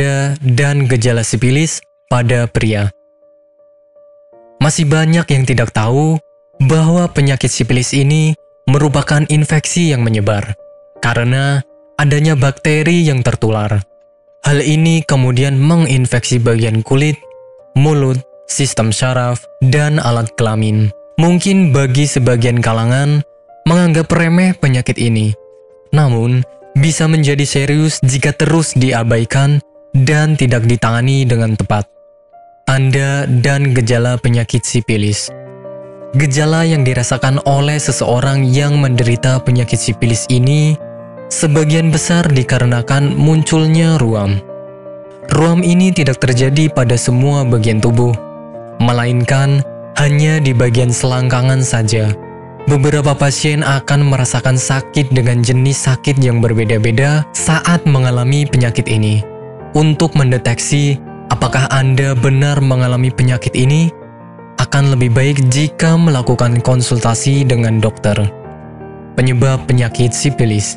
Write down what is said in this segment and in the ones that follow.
tanda dan gejala sifilis pada pria. Masih banyak yang tidak tahu bahwa penyakit sifilis ini merupakan infeksi yang menyebar karena adanya bakteri yang tertular. Hal ini kemudian menginfeksi bagian kulit, mulut, sistem syaraf, dan alat kelamin. Mungkin bagi sebagian kalangan menganggap remeh penyakit ini, namun bisa menjadi serius jika terus diabaikan dan tidak ditangani dengan tepat. Tanda dan gejala penyakit sifilis. Gejala yang dirasakan oleh seseorang yang menderita penyakit sifilis ini sebagian besar dikarenakan munculnya ruam. Ruam ini tidak terjadi pada semua bagian tubuh, melainkan hanya di bagian selangkangan saja. Beberapa pasien akan merasakan sakit dengan jenis sakit yang berbeda-beda saat mengalami penyakit ini. Untuk mendeteksi apakah Anda benar mengalami penyakit ini, akan lebih baik jika melakukan konsultasi dengan dokter. Penyebab penyakit sifilis.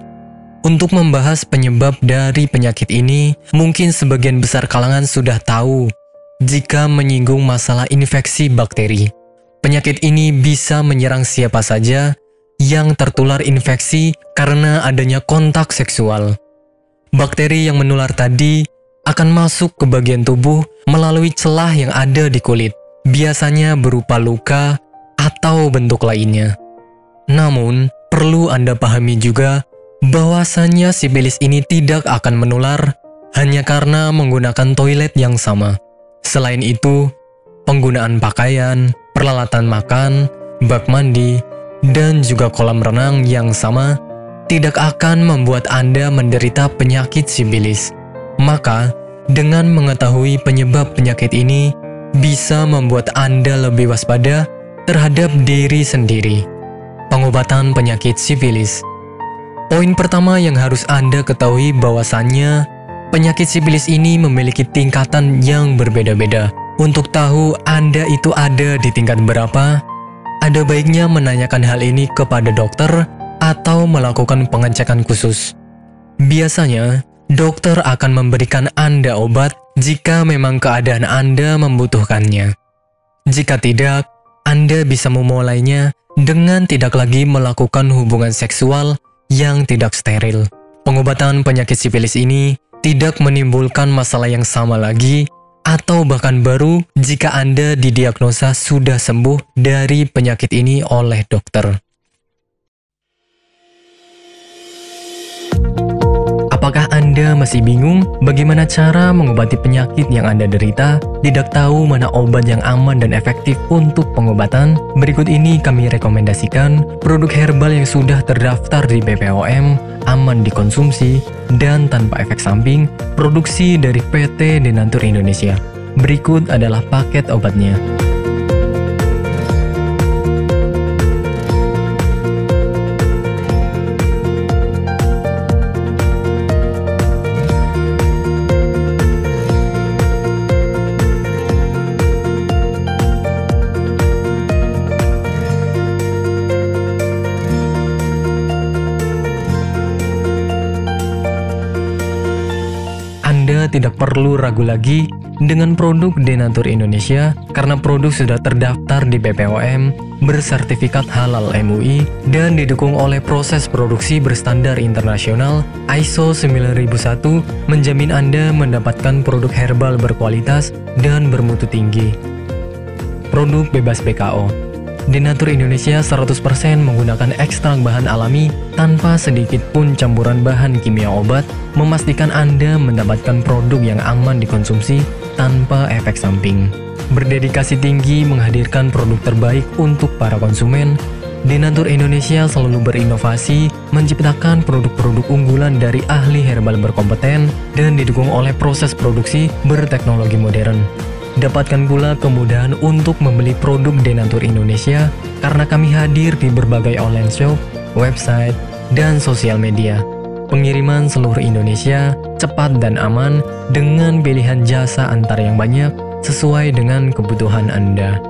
Untuk membahas penyebab dari penyakit ini, mungkin sebagian besar kalangan sudah tahu jika menyinggung masalah infeksi bakteri. Penyakit ini bisa menyerang siapa saja yang tertular infeksi karena adanya kontak seksual. Bakteri yang menular tadi akan masuk ke bagian tubuh melalui celah yang ada di kulit, biasanya berupa luka atau bentuk lainnya. Namun, perlu Anda pahami juga bahwasannya sifilis ini tidak akan menular hanya karena menggunakan toilet yang sama. Selain itu, penggunaan pakaian, peralatan makan, bak mandi, dan juga kolam renang yang sama tidak akan membuat Anda menderita penyakit sifilis. Maka, dengan mengetahui penyebab penyakit ini, bisa membuat Anda lebih waspada terhadap diri sendiri. Pengobatan penyakit sifilis. Poin pertama yang harus Anda ketahui bahwasannya penyakit sifilis ini memiliki tingkatan yang berbeda-beda. Untuk tahu Anda itu ada di tingkat berapa, ada baiknya menanyakan hal ini kepada dokter atau melakukan pengecekan khusus. Biasanya, dokter akan memberikan Anda obat jika memang keadaan Anda membutuhkannya. Jika tidak, Anda bisa memulainya dengan tidak lagi melakukan hubungan seksual yang tidak steril. Pengobatan penyakit sifilis ini tidak menimbulkan masalah yang sama lagi atau bahkan baru jika Anda didiagnosa sudah sembuh dari penyakit ini oleh dokter. Apakah Anda masih bingung bagaimana cara mengobati penyakit yang Anda derita? Tidak tahu mana obat yang aman dan efektif untuk pengobatan? Berikut ini kami rekomendasikan produk herbal yang sudah terdaftar di BPOM, aman dikonsumsi, dan tanpa efek samping, produksi dari PT Denatur Indonesia. Berikut adalah paket obatnya. Anda tidak perlu ragu lagi dengan produk Denatur Indonesia karena produk sudah terdaftar di BPOM, bersertifikat halal MUI, dan didukung oleh proses produksi berstandar internasional ISO 9001, menjamin Anda mendapatkan produk herbal berkualitas dan bermutu tinggi. Produk bebas BKO. Denatur Indonesia 100% menggunakan ekstrak bahan alami tanpa sedikit pun campuran bahan kimia obat, memastikan Anda mendapatkan produk yang aman dikonsumsi tanpa efek samping. Berdedikasi tinggi menghadirkan produk terbaik untuk para konsumen, Denatur Indonesia selalu berinovasi, menciptakan produk-produk unggulan dari ahli herbal berkompeten dan didukung oleh proses produksi berteknologi modern. Dapatkan pula kemudahan untuk membeli produk Denatur Indonesia karena kami hadir di berbagai online shop, website, dan sosial media. Pengiriman seluruh Indonesia cepat dan aman dengan pilihan jasa antar yang banyak sesuai dengan kebutuhan Anda.